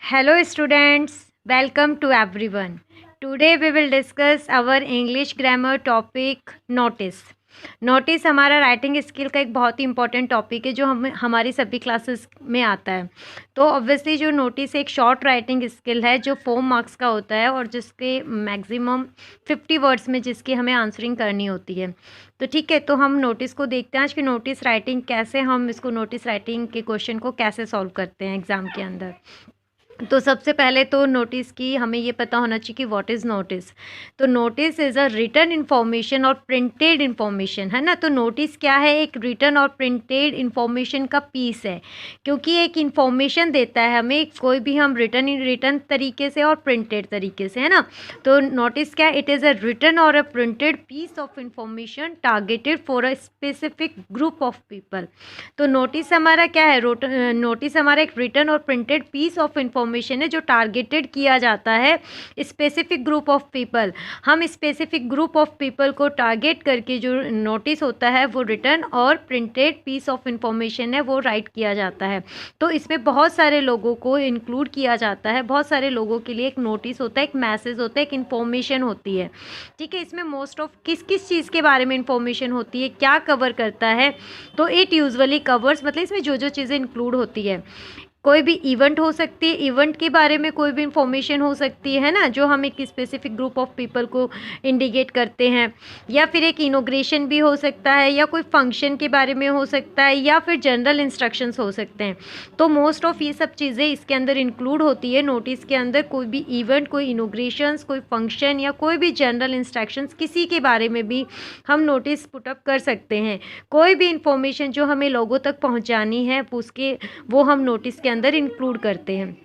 Hello students, welcome to everyone. Today we will discuss our English grammar topic notice. Notice हमारा writing skill का एक बहुत ही important topic है जो हमारी सभी क्लासेस में आता है। तो ऑब्वियसली जो नोटिस एक शॉर्ट राइटिंग स्किल है जो 4 मार्क्स का होता है और जिसके मैक्सिमम 50 वर्ड्स में जिसकी हमें आंसरिंग करनी होती है। तो ठीक है, तो हम नोटिस को देखते हैं आज की नोटिस राइटिंग कैसे हम इसको नोटिस राइटिंग के क्वेश्चन को कैसे सॉल्व करते हैं एग्ज़ाम के अंदर। तो सबसे पहले तो नोटिस की हमें ये पता होना चाहिए कि व्हाट इज़ नोटिस। तो notice is a written information और प्रिंटेड इन्फॉर्मेशन, है ना। तो नोटिस क्या है, एक रिटन और प्रिंटेड इन्फॉर्मेशन का पीस है, क्योंकि एक इन्फॉर्मेशन देता है हमें, कोई भी हम रिटन तरीके से और प्रिंटेड तरीके से, है ना। तो नोटिस क्या है, इट इज़ अ रिटन और a printed piece of information targeted for a specific group of people. तो नोटिस हमारा क्या है, नोटिस हमारा एक रिटन और प्रिंटेड पीस ऑफ इन्फॉर्मेशन है जो टारगेटेड किया जाता है स्पेसिफिक ग्रुप ऑफ पीपल। हम स्पेसिफिक ग्रुप ऑफ पीपल को टारगेट करके जो नोटिस होता है वो रिटन और प्रिंटेड पीस ऑफ इंफॉर्मेशन है वो राइट किया जाता है। तो इसमें बहुत सारे लोगों को इंक्लूड किया जाता है, बहुत सारे लोगों के लिए एक नोटिस होता है, एक मैसेज होता है, एक इन्फॉर्मेशन होती है। ठीक है, इसमें मोस्ट ऑफ किस किस चीज़ के बारे में इंफॉर्मेशन होती है, क्या कवर करता है। तो इट यूजुअली कवर्स, मतलब इसमें जो जो चीज़ें इंक्लूड होती है, कोई भी इवेंट हो सकती है, इवेंट के बारे में कोई भी इंफॉर्मेशन हो सकती है ना, जो हम एक स्पेसिफिक ग्रुप ऑफ पीपल को इंडिकेट करते हैं, या फिर एक इनोग्रेशन भी हो सकता है, या कोई फंक्शन के बारे में हो सकता है, या फिर जनरल इंस्ट्रक्शंस हो सकते हैं। तो मोस्ट ऑफ ये सब चीज़ें इसके अंदर इंक्लूड होती है नोटिस के अंदर। कोई भी इवेंट, कोई इनोग्रेशंस, कोई फंक्शन या कोई भी जनरल इंस्ट्रक्शंस, किसी के बारे में भी हम नोटिस पुटअप कर सकते हैं। कोई भी इंफॉर्मेशन जो हमें लोगों तक पहुंचानी है उसके वो हम नोटिस के अंदर इंक्लूड करते हैं।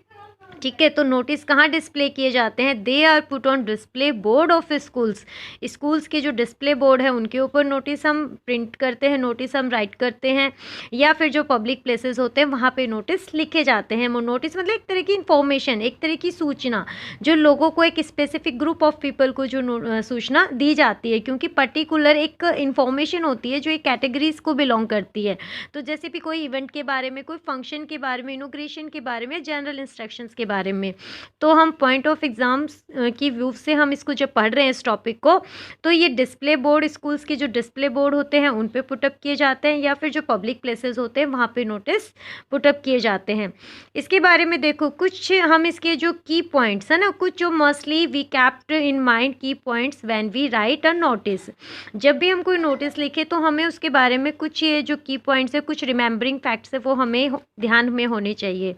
ठीक है, तो नोटिस कहाँ डिस्प्ले किए जाते हैं, they are put on display board of schools. Schools के जो डिस्प्ले बोर्ड है उनके ऊपर नोटिस हम प्रिंट करते हैं, नोटिस हम राइट करते हैं, या फिर जो पब्लिक प्लेसेस होते हैं वहाँ पे नोटिस लिखे जाते हैं। वो नोटिस मतलब एक तरह की इंफॉर्मेशन, एक तरह की सूचना जो लोगों को, एक स्पेसिफिक ग्रुप ऑफ पीपल को जो सूचना दी जाती है, क्योंकि पर्टिकुलर एक इंफॉर्मेशन होती है जो एक कैटेगरीज को बिलोंग करती है। तो जैसे भी कोई इवेंट के बारे में, कोई फंक्शन के बारे में, इनोग्रेशन के बारे में, जनरल इंस्ट्रक्शंस के बारे में, तो हम पॉइंट ऑफ एग्जाम्स की व्यू से हम इसको जब पढ़ रहे हैं इस टॉपिक को, तो ये डिस्प्ले बोर्ड, स्कूल्स के जो डिस्प्ले बोर्ड होते हैं उन पे पुटअप किए जाते हैं, या फिर जो पब्लिक प्लेसेस होते हैं वहाँ पे नोटिस पुटअप किए जाते हैं। इसके बारे में देखो कुछ हम इसके जो की पॉइंट्स है ना, कुछ जो mostly we kept in mind key points when we write a notice. जब भी हम कोई नोटिस लिखे तो हमें उसके बारे में कुछ ये जो की पॉइंट्स है, कुछ रिमेंबरिंग फैक्ट्स है वो हमें ध्यान में होने चाहिए।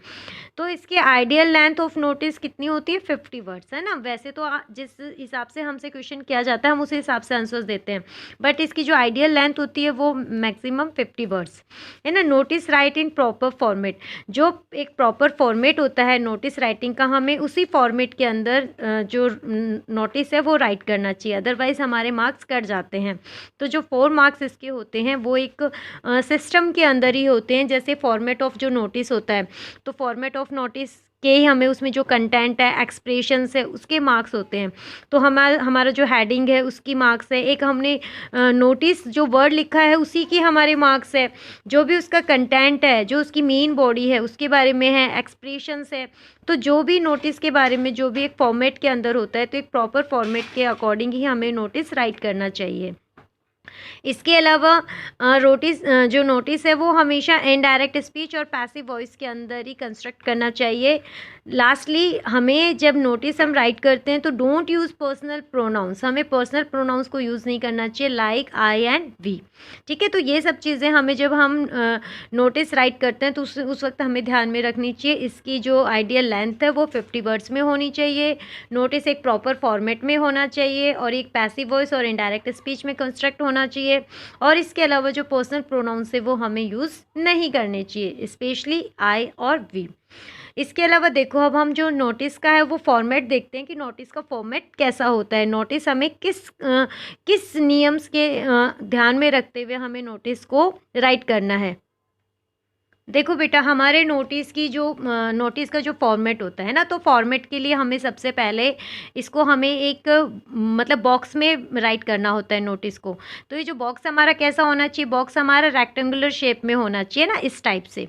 तो इसकी आइडियल लेंथ ऑफ नोटिस कितनी होती है, 50 वर्ड्स, है ना। वैसे तो जिस हिसाब से हमसे क्वेश्चन किया जाता है हम उसी हिसाब से आंसर्स देते हैं, बट इसकी जो आइडियल लेंथ होती है वो मैक्सिमम 50 वर्ड्स, है ना। Notice right in proper format, जो एक प्रॉपर फॉर्मेट होता है नोटिस राइटिंग का, हमें उसी फॉर्मेट के अंदर जो नोटिस है वो राइट करना चाहिए, अदरवाइज हमारे मार्क्स कट जाते हैं। तो जो 4 मार्क्स इसके होते हैं वो एक सिस्टम के अंदर ही होते हैं। जैसे फॉर्मेट ऑफ जो नोटिस होता है, तो फॉर्मेट ऑफ नोटिस के ही हमें उसमें जो कंटेंट है, एक्सप्रेशंस है, उसके मार्क्स होते हैं। तो हमारा जो हेडिंग है उसकी मार्क्स है, एक हमने नोटिस जो वर्ड लिखा है उसी की हमारे मार्क्स है, जो भी उसका कंटेंट है, जो उसकी मेन बॉडी है उसके बारे में है, एक्सप्रेशंस है। तो जो भी नोटिस के बारे में जो भी एक फॉर्मेट के अंदर होता है, तो एक प्रॉपर फॉर्मेट के अकॉर्डिंग ही हमें नोटिस राइट करना चाहिए। इसके अलावा जो नोटिस है वो हमेशा इनडायरेक्ट स्पीच और पैसिव वॉइस के अंदर ही कंस्ट्रक्ट करना चाहिए। लास्टली हमें जब नोटिस हम राइट करते हैं तो डोंट यूज़ पर्सनल प्रोनाउंस, हमें पर्सनल प्रोनाउंस को यूज़ नहीं करना चाहिए, लाइक आई एंड वी। ठीक है, तो ये सब चीज़ें हमें जब हम नोटिस राइट करते हैं तो उस वक्त हमें ध्यान में रखनी चाहिए। इसकी जो आइडियल लेंथ है वो 50 वर्ड्स में होनी चाहिए, नोटिस एक प्रॉपर फॉर्मेट में होना चाहिए, और एक पैसिव वॉइस और इनडायरेक्ट स्पीच में कंस्ट्रक्ट होना चाहिए। और इसके अलावा जो पर्सनल प्रोनाउंस है वो हमें यूज़ नहीं करने चाहिए, स्पेशली आई और वी। इसके अलावा देखो अब हम जो नोटिस का है वो फॉर्मेट देखते हैं कि नोटिस का फॉर्मेट कैसा होता है। नोटिस हमें किस नियम्स के ध्यान में रखते हुए हमें नोटिस को राइट करना है। देखो बेटा, हमारे नोटिस का जो फॉर्मेट होता है ना, तो फॉर्मेट के लिए हमें सबसे पहले इसको हमें एक मतलब बॉक्स में राइट करना होता है नोटिस को। तो ये जो बॉक्स हमारा कैसा होना चाहिए, बॉक्स हमारा रेक्टेंगुलर शेप में होना चाहिए ना, इस टाइप से।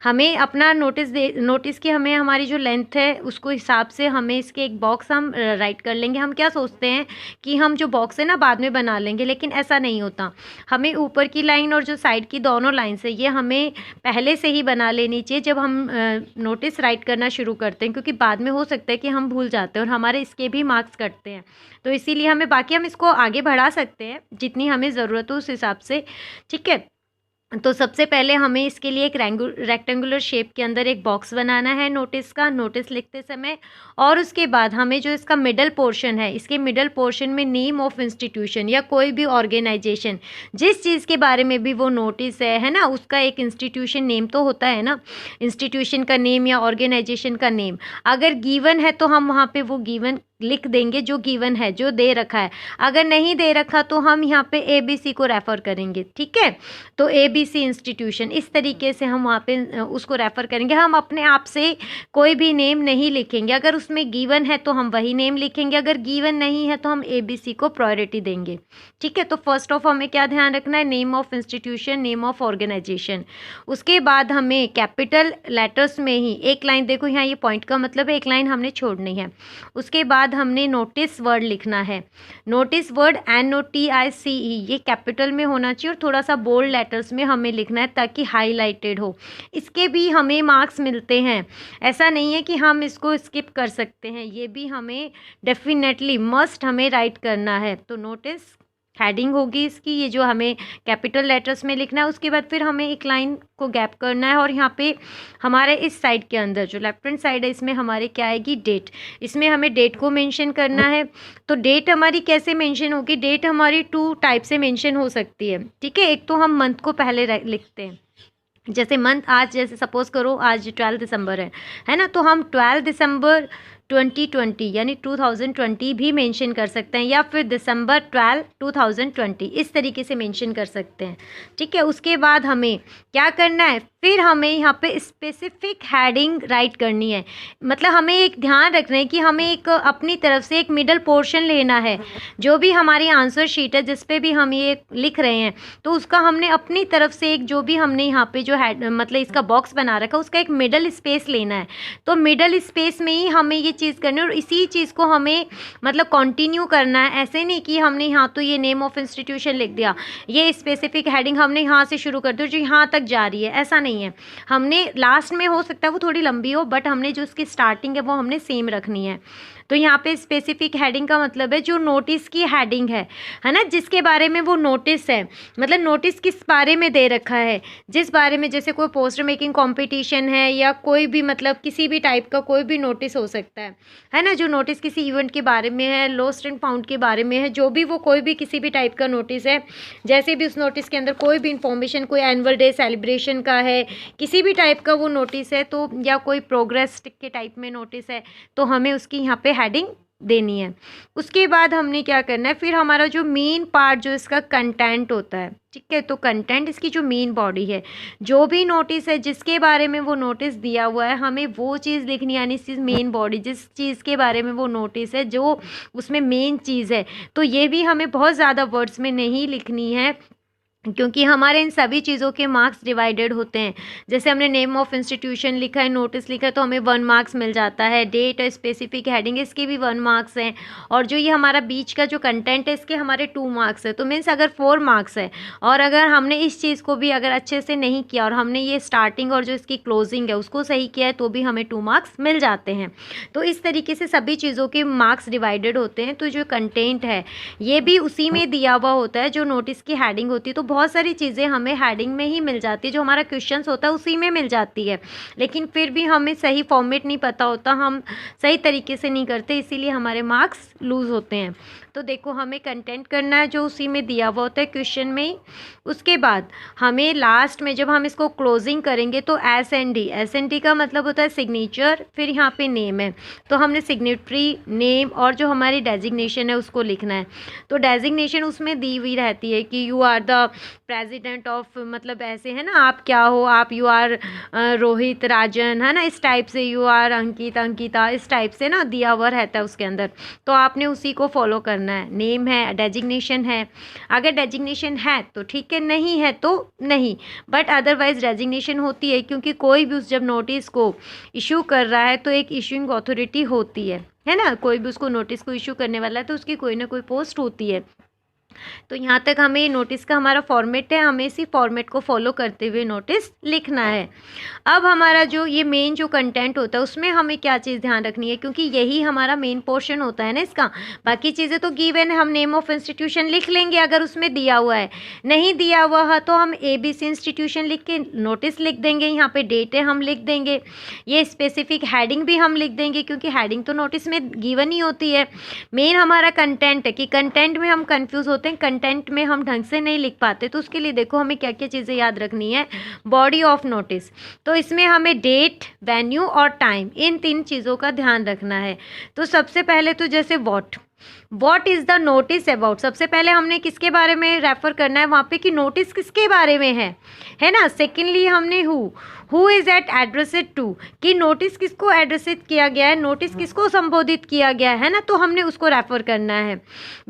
हमें अपना नोटिस की हमें हमारी जो लेंथ है उसको हिसाब से हमें इसके एक बॉक्स हम राइट कर लेंगे। हम क्या सोचते हैं कि हम जो बॉक्स है ना बाद में बना लेंगे, लेकिन ऐसा नहीं होता। हमें ऊपर की लाइन और जो साइड की दोनों लाइन्स है ये हमें पहले से ही बना लेनी चाहिए जब हम नोटिस राइट करना शुरू करते हैं, क्योंकि बाद में हो सकता है कि हम भूल जाते हैं और हमारे इसके भी मार्क्स कटते हैं। तो इसीलिए हमें, बाकी हम इसको आगे बढ़ा सकते हैं जितनी हमें ज़रूरत हो उस हिसाब से, ठीक है। तो सबसे पहले हमें इसके लिए एक रेक्टेंगुलर शेप के अंदर एक बॉक्स बनाना है नोटिस का, नोटिस लिखते समय। और उसके बाद हमें जो इसका मिडल पोर्शन है, इसके मिडल पोर्शन में नेम ऑफ इंस्टीट्यूशन या कोई भी ऑर्गेनाइजेशन, जिस चीज़ के बारे में भी वो नोटिस है ना, उसका एक इंस्टीट्यूशन नेम तो होता है ना, इंस्टीट्यूशन का नेम या ऑर्गेनाइजेशन का नेम। अगर गिवन है तो हम वहाँ पे वो गिवन लिख देंगे, जो गिवन है, जो दे रखा है। अगर नहीं दे रखा तो हम यहाँ पे ABC को रेफ़र करेंगे, ठीक है। तो ABC इंस्टीट्यूशन, इस तरीके से हम वहाँ पे उसको रेफ़र करेंगे। हम अपने आप से कोई भी नेम नहीं लिखेंगे। अगर उसमें गिवन है तो हम वही नेम लिखेंगे, अगर गिवन नहीं है तो हम ABC को प्रायोरिटी देंगे, ठीक है। तो फर्स्ट ऑफ हमें क्या ध्यान रखना है, name of institution, name of organisation. उसके बाद हमें कैपिटल लेटर्स में ही एक लाइन, देखो यहाँ ये पॉइंट का मतलब है एक लाइन हमने छोड़नी है। उसके बाद हमने नोटिस वर्ड लिखना है। नोटिस वर्ड NOTICE ये कैपिटल में होना चाहिए और थोड़ा सा बोल्ड लेटर्स में हमें लिखना है ताकि हाईलाइटेड हो। इसके भी हमें मार्क्स मिलते हैं, ऐसा नहीं है कि हम इसको स्किप कर सकते हैं, ये भी हमें डेफिनेटली मस्ट हमें राइट करना है। तो नोटिस हेडिंग होगी इसकी, ये जो हमें कैपिटल लेटर्स में लिखना है। उसके बाद फिर हमें एक लाइन को गैप करना है और यहाँ पे हमारे इस साइड के अंदर जो लेफ्ट हैंड साइड है इसमें हमारे क्या आएगी, डेट। इसमें हमें डेट को मेंशन करना है। तो डेट हमारी कैसे मेंशन होगी, डेट हमारी 2 टाइप से मेंशन हो सकती है, ठीक है। एक तो हम मंथ को पहले लिखते हैं, जैसे मंथ आज, जैसे सपोज करो आज 12 दिसंबर है ना, तो हम 12 दिसंबर 2020 यानी 2020 भी मेंशन कर सकते हैं, या फिर दिसंबर 12 2020 इस तरीके से मेंशन कर सकते हैं, ठीक है। उसके बाद हमें क्या करना है, फिर हमें यहाँ पे स्पेसिफिक हेडिंग राइट करनी है। मतलब हमें एक ध्यान रखना है कि हमें एक अपनी तरफ से एक मिडल पोर्शन लेना है। जो भी हमारी आंसर शीट है जिस पे भी हम ये लिख रहे हैं, तो उसका हमने अपनी तरफ से एक, जो भी हमने यहाँ पे जो हेड मतलब इसका बॉक्स बना रखा है, उसका एक मिडल स्पेस लेना है। तो मिडल स्पेस में ही हमें ये चीज़ करनी है और इसी चीज़ को हमें मतलब कंटिन्यू करना है। ऐसे नहीं कि हमने यहाँ तो ये नेम ऑफ इंस्टीट्यूशन लिख दिया, ये स्पेसिफिक हेडिंग हमने यहाँ से शुरू कर दी जो यहाँ तक जा रही है, ऐसा नहीं है। हमने लास्ट में हो सकता है वो थोड़ी लंबी हो, बट हमने जो उसकी स्टार्टिंग है वो हमने सेम रखनी है। तो यहाँ पे स्पेसिफिक हेडिंग का मतलब है जो नोटिस की हेडिंग है ना, जिसके बारे में वो नोटिस है, मतलब नोटिस किस बारे में दे रखा है, जिस बारे में, जैसे कोई पोस्टर मेकिंग कंपटीशन है या कोई भी मतलब किसी भी टाइप का कोई भी नोटिस हो सकता है ना, जो नोटिस किसी इवेंट के बारे में है, लॉस्ट एंड फाउंड के बारे में है, जो भी वो कोई भी किसी भी टाइप का नोटिस है, जैसे भी उस नोटिस के अंदर कोई भी इंफॉर्मेशन, कोई एनुअल डे सेलिब्रेशन का है, किसी भी टाइप का वो नोटिस है, तो या कोई प्रोग्रेस के टाइप में नोटिस है, तो हमें उसकी यहाँ पे हेडिंग देनी है। उसके बाद हमने क्या करना है, फिर हमारा जो मेन पार्ट जो इसका कंटेंट होता है, ठीक है। तो कंटेंट इसकी जो मेन बॉडी है, जो भी नोटिस है जिसके बारे में वो नोटिस दिया हुआ है, हमें वो चीज़ लिखनी है, यानी इसकी मेन बॉडी, जिस चीज़ के बारे में वो नोटिस है, जो उसमें मेन चीज़ है। तो ये भी हमें बहुत ज़्यादा वर्ड्स में नहीं लिखनी है, क्योंकि हमारे इन सभी चीज़ों के मार्क्स डिवाइडेड होते हैं। जैसे हमने नेम ऑफ इंस्टीट्यूशन लिखा है, नोटिस लिखा है, तो हमें 1 मार्क्स मिल जाता है। डेट और स्पेसिफिक हेडिंग इसके भी 1 मार्क्स हैं, और जो ये हमारा बीच का जो कंटेंट है इसके हमारे 2 मार्क्स है। तो मीन्स अगर 4 मार्क्स है, और अगर हमने इस चीज़ को भी अगर अच्छे से नहीं किया और हमने ये स्टार्टिंग और जो इसकी क्लोजिंग है उसको सही किया है, तो भी हमें 2 मार्क्स मिल जाते हैं। तो इस तरीके से सभी चीज़ों के मार्क्स डिवाइडेड होते हैं। तो जो कंटेंट है ये भी उसी में दिया हुआ होता है, जो नोटिस की हेडिंग होती है। तो बहुत सारी चीज़ें हमें हेडिंग में ही मिल जाती है, जो हमारा क्वेश्चंस होता है उसी में मिल जाती है, लेकिन फिर भी हमें सही फॉर्मेट नहीं पता होता, हम सही तरीके से नहीं करते, इसीलिए हमारे मार्क्स लूज़ होते हैं। तो देखो हमें कंटेंट करना है जो उसी में दिया हुआ होता है क्वेश्चन में ही। उसके बाद हमें लास्ट में जब हम इसको क्लोजिंग करेंगे तो SND का मतलब होता है सिग्नेचर, फिर यहाँ पे नेम है, तो हमने सिग्नेटरी, नेम और जो हमारी डेजिग्नेशन है उसको लिखना है। तो डेजिग्नेशन उसमें दी हुई रहती है कि you are the president of, मतलब ऐसे है ना, आप क्या हो, आप यू आर रोहित राजन, है ना, इस टाइप से, यू आर अंकित अंकिता, इस टाइप से ना दिया हुआ रहता है उसके अंदर, तो आपने उसी को फॉलो करना है। नेम है, डेजिग्नेशन है, अगर डेजिग्नेशन है तो ठीक है, नहीं है तो नहीं, बट अदरवाइज डेजिग्नेशन होती है, क्योंकि कोई भी उस जब नोटिस को इशू कर रहा है तो एक इशूइंग अथॉरिटी होती है ना, कोई भी उसको नोटिस को इशू करने वाला है तो उसकी कोई ना कोई पोस्ट होती है। तो यहाँ तक हमें नोटिस का हमारा फॉर्मेट है, हमें इसी फॉर्मेट को फॉलो करते हुए नोटिस लिखना है। अब हमारा जो ये मेन जो कंटेंट होता है उसमें हमें क्या चीज़ ध्यान रखनी है, क्योंकि यही हमारा मेन पोर्शन होता है ना इसका। बाकी चीज़ें तो गिवन है, हम नेम ऑफ इंस्टीट्यूशन लिख लेंगे अगर उसमें दिया हुआ है, नहीं दिया हुआ है तो हम ABC इंस्टीट्यूशन लिख के नोटिस लिख देंगे, यहाँ पे डेट है हम लिख देंगे, ये स्पेसिफिक हेडिंग भी हम लिख देंगे, क्योंकि हेडिंग तो नोटिस में गिवन ही होती है। मेन हमारा कंटेंट है कि कंटेंट में हम कंफ्यूज होते हैं, कंटेंट में हम ढंग से नहीं लिख पाते, तो उसके लिए देखो हमें क्या क्या चीज़ें याद रखनी है। बॉडी ऑफ नोटिस, तो इसमें हमें डेट, वेन्यू और टाइम, इन 3 चीज़ों का ध्यान रखना है। तो सबसे पहले तो जैसे what is the notice about, सबसे पहले हमने किसके बारे में रेफर करना है वहाँ पे कि नोटिस किसके बारे में है ना। सेकेंडली हमने हु इज़ एट एड्रेसेड टू, कि नोटिस किसको एड्रेसेड किया गया है, नोटिस किसको संबोधित किया गया है ना, तो हमने उसको रेफर करना है।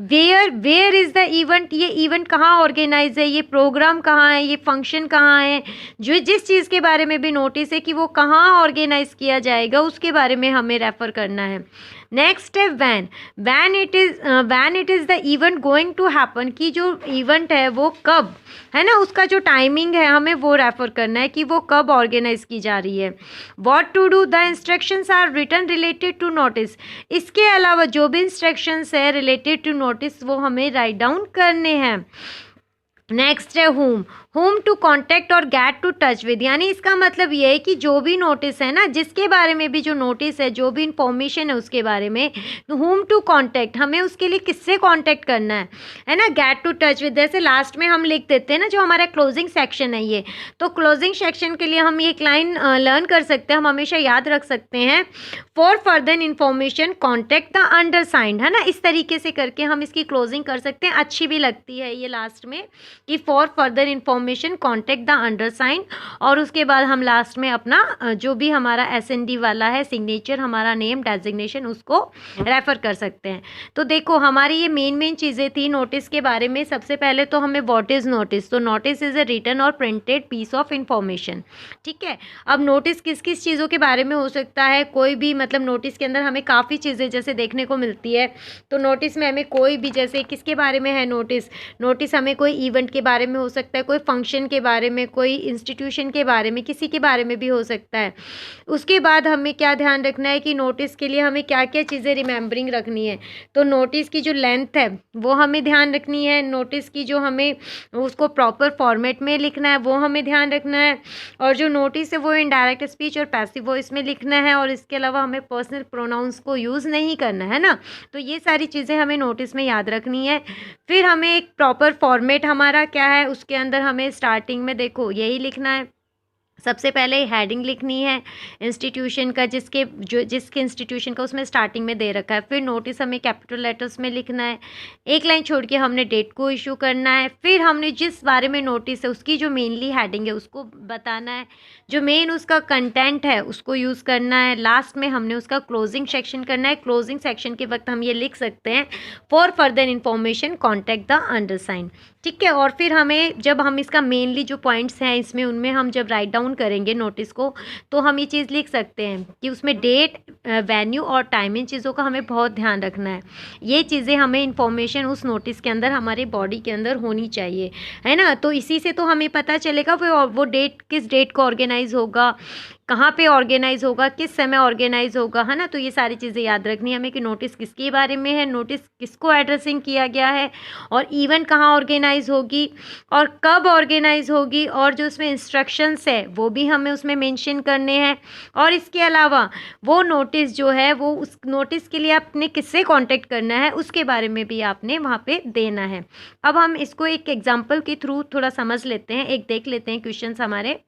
वेयर इज़ द इवेंट, ये इवेंट कहाँ ऑर्गेनाइज है, ये प्रोग्राम कहाँ है, ये फंक्शन कहाँ है, जो जिस चीज़ के बारे में भी नोटिस है कि वो कहाँ ऑर्गेनाइज किया जाएगा उसके बारे में हमें रेफर करना है। नेक्स्ट है when it is the event going to happen, कि जो इवेंट है वो कब है ना, उसका जो टाइमिंग है हमें वो रेफर करना है कि वो कब ऑर्गेनाइज की जा रही है। What to do, the instructions are written related to notice, इसके अलावा जो भी इंस्ट्रक्शंस है रिलेटेड टू नोटिस वो हमें राइट डाउन करने हैं। नेक्स्ट है होम टू कॉन्टैक्ट और गेट टू टच विद, यानी इसका मतलब ये है कि जो भी नोटिस है ना, जिसके बारे में भी जो नोटिस है, जो भी इंफॉर्मेशन है उसके बारे में, तो होम टू कॉन्टैक्ट, हमें उसके लिए किससे कॉन्टैक्ट करना है ना। गेट टू टच विद, जैसे लास्ट में हम लिख देते हैं ना, जो हमारा क्लोजिंग सेक्शन है ये, तो क्लोजिंग सेक्शन के लिए हम ये एक लाइन लर्न कर सकते हैं, हम हमेशा याद रख सकते हैं, for further information contact the undersigned, है ना। इस तरीके से करके हम इसकी क्लोजिंग कर सकते हैं, अच्छी भी लगती है ये लास्ट में कि for further information contact the undersigned, और उसके बाद हम लास्ट में अपना जो भी हमारा SND वाला है सिग्नेचर, हमारा नेम, डेजिग्नेशन, उसको रेफर कर सकते हैं। तो देखो हमारी ये मेन चीज़ें थी नोटिस के बारे में। सबसे पहले तो हमें व्हाट इज़ नोटिस, तो नोटिस इज़ अ रिटन और प्रिंटेड पीस ऑफ इंफॉर्मेशन, ठीक है। अब नोटिस किस किस चीज़ों के बारे में हो सकता है, कोई भी, मतलब नोटिस के अंदर हमें काफ़ी चीज़ें जैसे देखने को मिलती है, तो नोटिस में हमें कोई भी, जैसे किसके बारे में है नोटिस हमें कोई इवेंट के बारे में हो सकता है, कोई फंक्शन के बारे में, कोई इंस्टीट्यूशन के बारे में, किसी के बारे में भी हो सकता है। उसके बाद हमें क्या ध्यान रखना है कि नोटिस के लिए हमें क्या क्या चीज़ें रिमेंबरिंग रखनी है, तो नोटिस की जो लेंथ है वो हमें ध्यान रखनी है, नोटिस की जो हमें उसको प्रॉपर फॉर्मेट में लिखना है वो हमें ध्यान रखना है, और जो नोटिस है वो इनडायरेक्ट स्पीच और पैसिव वॉइस में लिखना है, और इसके अलावा हमें पर्सनल प्रोनाउंस को यूज़ नहीं करना है ना। तो ये सारी चीज़ें हमें नोटिस में याद रखनी है। फिर हमें एक प्रॉपर फॉर्मेट हमारा क्या है, उसके अंदर हमें स्टार्टिंग में देखो यही लिखना है, सबसे पहले हेडिंग लिखनी है इंस्टीट्यूशन का, जिसके इंस्टीट्यूशन का उसमें स्टार्टिंग में दे रखा है। फिर नोटिस हमें कैपिटल लेटर्स में लिखना है, एक लाइन छोड़ के हमने डेट को इशू करना है। फिर हमने जिस बारे में नोटिस है उसकी जो मेनली हेडिंग है उसको बताना है, जो मेन उसका कंटेंट है उसको यूज़ करना है। लास्ट में हमने उसका क्लोजिंग सेक्शन करना है। क्लोजिंग सेक्शन के वक्त हम ये लिख सकते हैं, for further information contact the undersigned, ठीक है। और फिर हमें जब हम इसका मेनली जो पॉइंट्स हैं इसमें, उनमें हम जब राइट डाउन करेंगे नोटिस को, तो हम ये चीज़ लिख सकते हैं कि उसमें डेट, वेन्यू और टाइम, इन चीज़ों का हमें बहुत ध्यान रखना है। ये चीज़ें हमें इन्फॉर्मेशन उस नोटिस के अंदर, हमारे बॉडी के अंदर होनी चाहिए, है ना। तो इसी से तो हमें पता चलेगा वो डेट किस डेट को ऑर्गेनाइज होगा, कहाँ पे ऑर्गेनाइज होगा, किस समय ऑर्गेनाइज होगा, है ना। तो ये सारी चीज़ें याद रखनी है हमें कि नोटिस किसके बारे में है, नोटिस किसको एड्रेसिंग किया गया है, और इवेंट कहाँ ऑर्गेनाइज होगी और कब ऑर्गेनाइज होगी, और जो उसमें इंस्ट्रक्शंस है वो भी हमें उसमें मेंशन करने हैं। और इसके अलावा वो नोटिस जो है वो उस नोटिस के लिए आपने किससे कांटेक्ट करना है उसके बारे में भी आपने वहाँ पे देना है। अब हम इसको एक एग्जांपल के थ्रू थोड़ा समझ लेते हैं, एक देख लेते हैं क्वेश्चंस हमारे।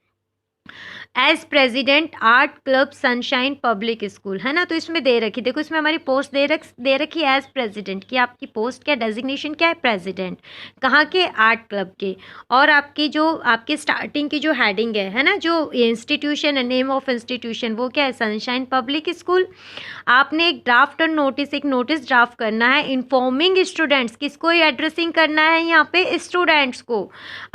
As president art club Sunshine Public School, है ना। तो इसमें दे रखी, देखो इसमें हमारी पोस्ट दे रखी है एज प्रेसिडेंट, कि आपकी पोस्ट क्या डेजिग्नेशन क्या है, प्रेसिडेंट, कहाँ के, आर्ट क्लब के। और आपकी जो आपके स्टार्टिंग की जो हेडिंग है ना, जो इंस्टीट्यूशन है, नेम ऑफ इंस्टीट्यूशन वो क्या है, सनशाइन पब्लिक स्कूल। आपने एक ड्राफ्ट और नोटिस, एक नोटिस ड्राफ्ट करना है इन्फॉर्मिंग स्टूडेंट्स, किसको एड्रेसिंग करना है यहाँ पे, स्टूडेंट्स को,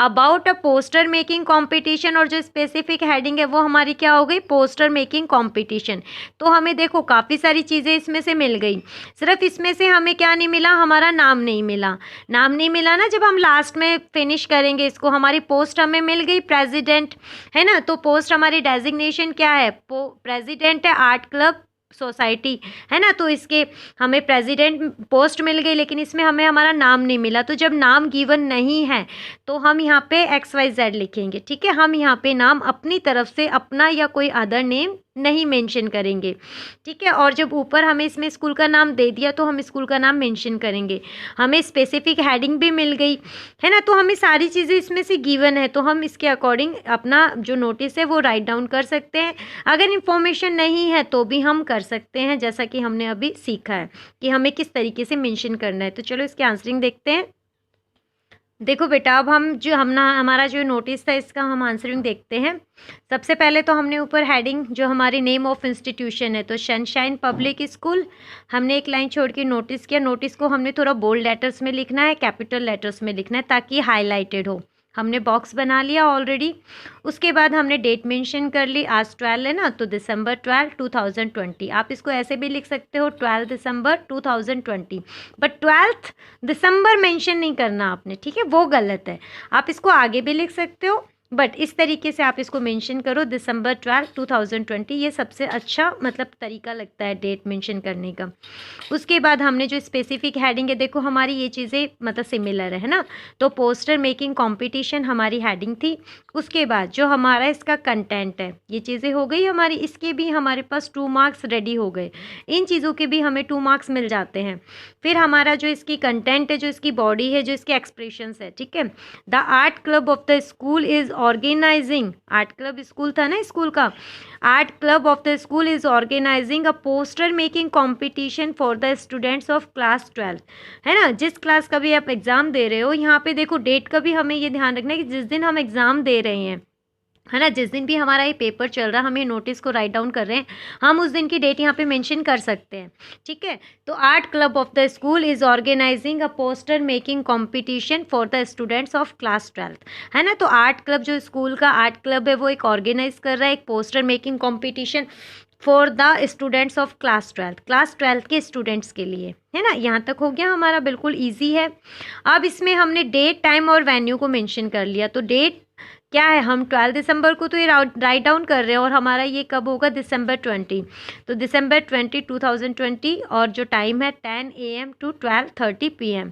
about a poster making competition. और जो स्पेसिफिक हेडिंग है वो हमारी क्या हो गई, पोस्टर मेकिंग कॉम्पिटिशन। तो हमें देखो काफ़ी सारी चीज़ें इसमें से मिल गई, सिर्फ इसमें से हमें क्या नहीं मिला, हमारा नाम नहीं मिला। नाम नहीं मिला ना, जब हम लास्ट में फिनिश करेंगे इसको, हमारी पोस्ट हमें मिल गई प्रेसिडेंट, है ना। तो पोस्ट हमारी डेजिग्नेशन क्या है, प्रेसिडेंट है आर्ट क्लब सोसाइटी, है ना। तो इसके हमें प्रेसिडेंट पोस्ट मिल गई, लेकिन इसमें हमें हमारा नाम नहीं मिला। तो जब नाम गिवन नहीं है तो हम यहाँ पे XYZ लिखेंगे, ठीक है। हम यहाँ पे नाम अपनी तरफ से अपना या कोई अदर नेम नहीं मेंशन करेंगे, ठीक है। और जब ऊपर हमें इसमें स्कूल का नाम दे दिया तो हम स्कूल का नाम मेंशन करेंगे। हमें स्पेसिफिक हेडिंग भी मिल गई, है ना। तो हमें सारी चीज़ें इसमें से गिवन है, तो हम इसके अकॉर्डिंग अपना जो नोटिस है वो राइट डाउन कर सकते हैं। अगर इन्फॉर्मेशन नहीं है तो भी हम कर सकते हैं, जैसा कि हमने अभी सीखा है कि हमें किस तरीके से मेंशन करना है। तो चलो इसके आंसरिंग देखते हैं। देखो बेटा, अब हम जो हमारा जो नोटिस था इसका हम आंसरिंग देखते हैं। सबसे पहले तो हमने ऊपर हेडिंग जो हमारी नेम ऑफ इंस्टीट्यूशन है तो सनशाइन पब्लिक स्कूल, हमने एक लाइन छोड़ के नोटिस किया। नोटिस को हमने थोड़ा बोल्ड लेटर्स में लिखना है, कैपिटल लेटर्स में लिखना है ताकि हाईलाइटेड हो। हमने बॉक्स बना लिया ऑलरेडी। उसके बाद हमने डेट मेंशन कर ली, आज 12 है ना, तो दिसंबर 12, 2020। आप इसको ऐसे भी लिख सकते हो 12 दिसंबर 2020, बट 12 दिसंबर मेंशन नहीं करना आपने, ठीक है, वो गलत है। आप इसको आगे भी लिख सकते हो, बट इस तरीके से आप इसको मेंशन करो दिसंबर 12, 2020। ये सबसे अच्छा मतलब तरीका लगता है डेट मेंशन करने का। उसके बाद हमने जो स्पेसिफिक हेडिंग है, देखो हमारी ये चीज़ें मतलब सिमिलर है ना। तो पोस्टर मेकिंग कंपटीशन हमारी हेडिंग थी। उसके बाद जो हमारा इसका कंटेंट है, ये चीज़ें हो गई हमारी। इसके भी हमारे पास 2 मार्क्स रेडी हो गए, इन चीज़ों के भी हमें 2 मार्क्स मिल जाते हैं। फिर हमारा जो इसकी कंटेंट है, जो इसकी बॉडी है, जो इसके एक्सप्रेशंस है, ठीक है। The art club of the school is organising, art club school था ना स्कूल का, art club of the school is organising a poster making competition for the students of class 12, है ना। जिस क्लास का भी आप एग्ज़ाम दे रहे हो, यहाँ पे देखो डेट का भी हमें ये ध्यान रखना है कि जिस दिन हम एग्ज़ाम दे रहे हैं, है ना, जिस दिन भी हमारा ये पेपर चल रहा है, हम ये नोटिस को राइट डाउन कर रहे हैं, हम उस दिन की डेट यहाँ पे मेंशन कर सकते हैं, ठीक है। तो art club of the school is organising a poster making competition for the students of class 12, है ना। तो आर्ट क्लब जो स्कूल का आर्ट क्लब है वो एक ऑर्गेनाइज कर रहा है एक poster making competition for the students of class 12 के स्टूडेंट्स के लिए, है ना। यहाँ तक हो गया हमारा, बिल्कुल ईजी है। अब इसमें हमने डेट, टाइम और वेन्यू को मेंशन कर लिया। तो डेट क्या है, हम 12 दिसंबर को तो ये राइट डाउन कर रहे हैं, और हमारा ये कब होगा, दिसंबर 20, तो दिसंबर 20, 2020। और जो टाइम है 10 AM to 12:30 PM,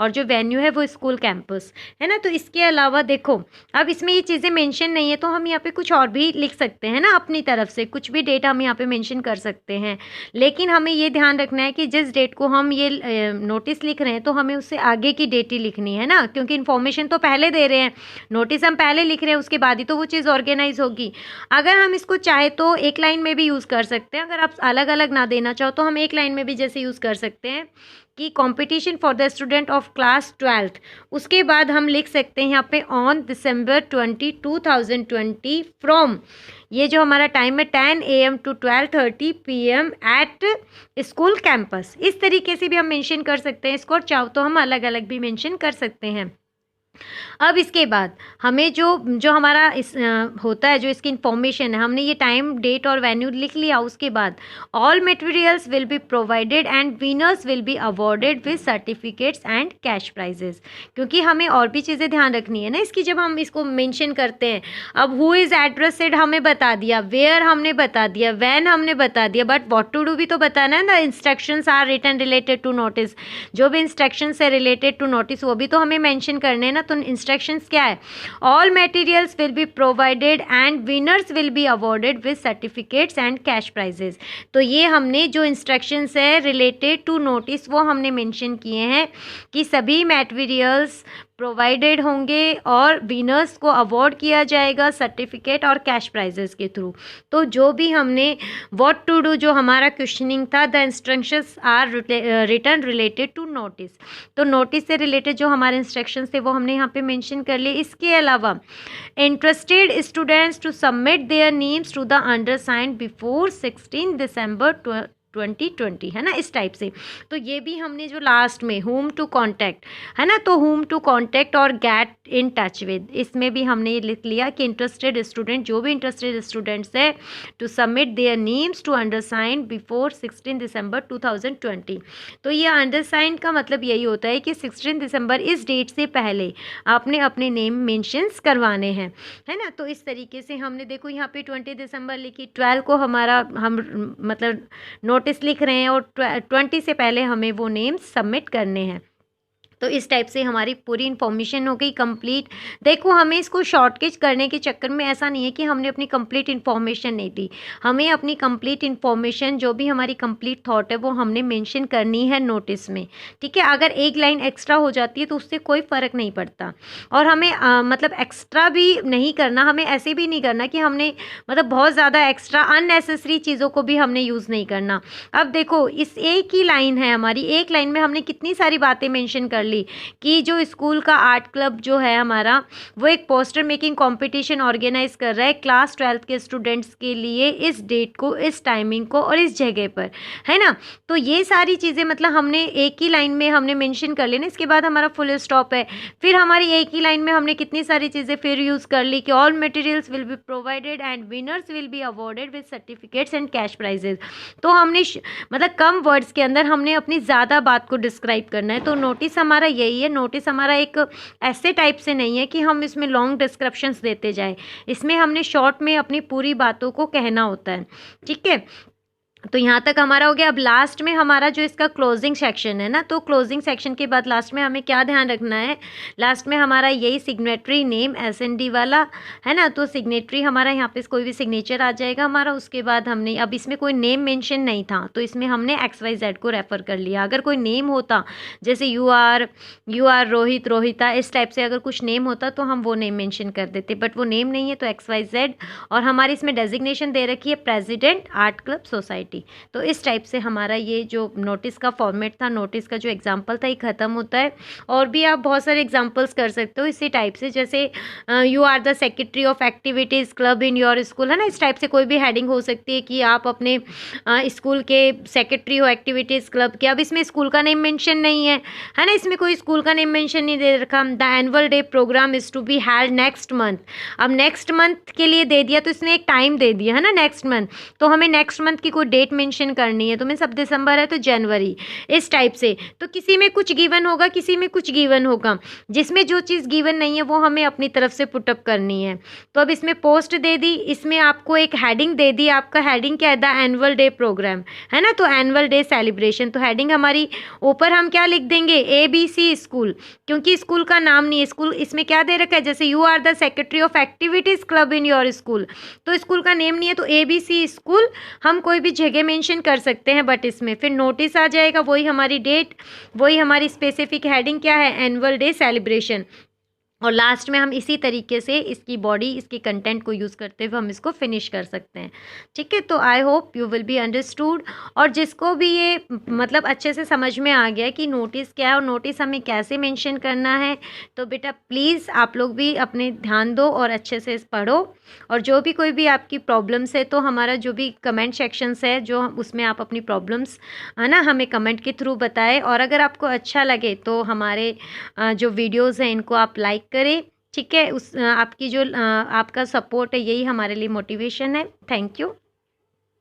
और जो वेन्यू है वो स्कूल कैंपस, है ना। तो इसके अलावा देखो, अब इसमें ये चीज़ें मेंशन नहीं है तो हम यहाँ पे कुछ और भी लिख सकते हैं ना, अपनी तरफ से कुछ भी डेट हम यहाँ पे मेंशन कर सकते हैं। लेकिन हमें ये ध्यान रखना है कि जिस डेट को हम ये नोटिस लिख रहे हैं तो हमें उससे आगे की डेट ही लिखनी है ना, क्योंकि इन्फॉर्मेशन तो पहले दे रहे हैं, नोटिस हम पहले लिख रहे हैं, उसके बाद ही तो वो चीज़ ऑर्गेनाइज होगी। अगर हम इसको चाहे तो एक लाइन में भी यूज़ कर सकते हैं, अगर आप अलग अलग ना देना चाहो तो हम एक लाइन में भी जैसे यूज़ कर सकते हैं कि competition for the student of class 12। उसके बाद हम लिख सकते हैं यहाँ पे ऑन दिसंबर 20, 2020 फ्रॉम, ये जो हमारा टाइम है 10 AM to 12:30 PM at school campus. इस तरीके से भी हम मेंशन कर सकते हैं इसको, और चाहो तो हम अलग अलग भी मेंशन कर सकते हैं। अब इसके बाद हमें जो हमारा होता है, जो इसकी इन्फॉर्मेशन है, हमने ये टाइम, डेट और वेन्यू लिख लिया। उसके बाद all materials will be provided and winners will be awarded with certificates and cash prices, क्योंकि हमें और भी चीज़ें ध्यान रखनी है ना इसकी जब हम इसको मेंशन करते हैं। अब हु इज़ एड्रेसेड हमें बता दिया, वेयर हमने बता दिया, व्हेन हमने बता दिया, बट व्हाट टू डू भी तो बताना है ना। Instructions are written related to notice, जो भी इंस्ट्रक्शन से रिलेटेड टू नोटिस वो भी तो हमें मेंशन करने हैं ना। तो इंस्ट्रक्शंस क्या है, all materials will be provided and winners will be awarded with certificates and cash prices. तो ये हमने जो इंस्ट्रक्शंस है रिलेटेड टू नोटिस वो हमने मेंशन किए हैं कि सभी मटेरियल्स प्रोवाइडेड होंगे और विनर्स को अवार्ड किया जाएगा सर्टिफिकेट और कैश प्राइजेस के थ्रू। तो जो भी हमने व्हाट टू डू जो हमारा क्वेश्चनिंग था, the instructions are return related to notice, तो नोटिस से रिलेटेड जो हमारे इंस्ट्रक्शंस थे वो हमने यहाँ पे मेंशन कर लिए। इसके अलावा interested students to submit their names to the undersigned before 16 December 2020, है ना, इस टाइप से। तो ये भी हमने जो लास्ट में होम टू कॉन्टैक्ट है ना, तो होम टू कॉन्टैक्ट और गेट इन टच विद, इसमें भी हमने ये लिख लिया कि इंटरेस्टेड स्टूडेंट, जो भी इंटरेस्टेड स्टूडेंट्स है, to submit their names to undersigned before 16 December 2020। तो ये अंडरसाइंड का मतलब यही होता है कि 16 दिसंबर इस डेट से पहले आपने अपने नेम मेंशंस करवाने हैं, है ना। तो इस तरीके से हमने देखो यहाँ पे 20 दिसंबर लिखी, 12 को हमारा हम मतलब नोटिस लिख रहे हैं और 20 से पहले हमें वो नेम्स सबमिट करने हैं। तो इस टाइप से हमारी पूरी इन्फॉर्मेशन हो गई कंप्लीट। देखो हमें इसको शॉर्टकट करने के चक्कर में ऐसा नहीं है कि हमने अपनी कंप्लीट इन्फॉर्मेशन नहीं दी, हमें अपनी कंप्लीट इन्फॉर्मेशन जो भी हमारी कंप्लीट थॉट है वो हमने मेंशन करनी है नोटिस में, ठीक है। अगर एक लाइन एक्स्ट्रा हो जाती है तो उससे कोई फ़र्क नहीं पड़ता, और हमें मतलब एक्स्ट्रा भी नहीं करना, हमें ऐसे भी नहीं करना कि हमने मतलब बहुत ज़्यादा एक्स्ट्रा अननेसेसरी चीज़ों को भी हमने यूज़ नहीं करना। अब देखो इस एक ही लाइन है हमारी, एक लाइन में हमने कितनी सारी बातें मेंशन कर ली कि जो स्कूल का आर्ट क्लब जो है हमारा, वो एक पोस्टर मेकिंग कंपटीशन ऑर्गेनाइज कर रहा है क्लास 12 के स्टूडेंट्स के लिए, इस डेट को, इस टाइमिंग को और इस जगह पर, है ना। तो ये सारी चीज़ें मतलब हमने एक ही लाइन में हमने मेंशन कर लेना, इसके बाद हमारा फुल स्टॉप है। फिर हमारी एक ही लाइन में हमने कितनी सारी चीज़ें फिर यूज़ कर ली कि all materials will be provided and winners will be awarded with certificates and cash prizes. तो हमने मतलब कम वर्ड्स के अंदर हमने अपनी ज़्यादा बात को डिस्क्राइब करना है। तो नोटिस हमारा यही है, नोटिस हमारा एक ऐसे टाइप से नहीं है कि हम इसमें लॉन्ग डिस्क्रिप्शंस देते जाए, इसमें हमने शॉर्ट में अपनी पूरी बातों को कहना होता है, ठीक है। तो यहाँ तक हमारा हो गया। अब लास्ट में हमारा जो इसका क्लोजिंग सेक्शन है ना, तो क्लोजिंग सेक्शन के बाद लास्ट में हमें क्या ध्यान रखना है, लास्ट में हमारा यही सिग्नेटरी नेम SND वाला है ना, तो सिग्नेटरी हमारा यहाँ पे कोई भी सिग्नेचर आ जाएगा हमारा। उसके बाद हमने, अब इसमें कोई नेम मेंशन नहीं था तो इसमें हमने XYZ को रेफ़र कर लिया। अगर कोई नेम होता जैसे यू आर रोहित, रोहिता, इस टाइप से अगर कुछ नेम होता तो हम वो नेम मेंशन कर देते, बट वो नेम नहीं है तो XYZ। और हमारी इसमें डेजिग्नेशन दे रखी है प्रेसिडेंट आर्ट क्लब सोसाइटी। तो इस टाइप से हमारा ये जो नोटिस का फॉर्मेट था, नोटिस का जो एग्जाम्पल था, ये ख़त्म होता है। और भी आप बहुत सारे एग्जाम्पल्स कर सकते हो इसी टाइप से, जैसे you are the secretary of activities club in your school, है ना, इस टाइप से कोई भी हेडिंग हो सकती है कि आप अपने स्कूल के सेक्रेटरी हो एक्टिविटीज़ क्लब के। अब इसमें स्कूल का नेम मेंशन नहीं है, है ना, इसमें कोई स्कूल का नेम मेंशन नहीं दे रखा। The annual day program is to be held next month, अब नेक्स्ट मंथ के लिए दे दिया तो इसने एक टाइम दे दिया, है ना, नेक्स्ट मंथ। तो हमें नेक्स्ट मंथ की कोई डेट मेंशन करनी है, तो मैं सब दिसंबर है तो जनवरी, इस टाइप से। तो किसी में कुछ गिवन होगा, किसी में कुछ गिवन होगा, जिसमें जो चीज़ गिवन नहीं है वो हमें अपनी तरफ से पुटअप करनी है। तो अब इसमें पोस्ट दे दी, इसमें आपको एक हेडिंग दे दी, आपका हेडिंग क्या है, द एनुअल डे प्रोग्राम, है ना, तो एनुअल डे सेलिब्रेशन। तो हेडिंग हमारी ऊपर हम क्या लिख देंगे, ABC स्कूल, क्योंकि स्कूल का नाम नहीं है, स्कूल इसमें क्या दे रखा है, जैसे you are the secretary of activities club in your school, तो स्कूल का नेम नहीं है तो ABC स्कूल हम कोई भी जगह मेंशन कर सकते हैं। बट इसमें फिर नोटिस आ जाएगा, वही हमारी डेट, वही हमारी स्पेसिफिक हेडिंग क्या है, एनुअल डे सेलिब्रेशन। और लास्ट में हम इसी तरीके से इसकी बॉडी, इसकी कंटेंट को यूज़ करते हुए हम इसको फिनिश कर सकते हैं, ठीक है। तो I hope you will be understood. और जिसको भी ये मतलब अच्छे से समझ में आ गया कि नोटिस क्या है और नोटिस हमें कैसे मेंशन करना है, तो बेटा प्लीज़ आप लोग भी अपने ध्यान दो और अच्छे से पढ़ो। और जो भी कोई भी आपकी प्रॉब्लम्स है तो हमारा जो भी कमेंट सेक्शंस है जो उसमें आप अपनी प्रॉब्लम्स, है ना, हमें कमेंट के थ्रू बताएं। और अगर आपको अच्छा लगे तो हमारे जो वीडियोज़ हैं इनको आप लाइक करें, ठीक है। आपकी जो आपका सपोर्ट है यही हमारे लिए मोटिवेशन है। Thank you.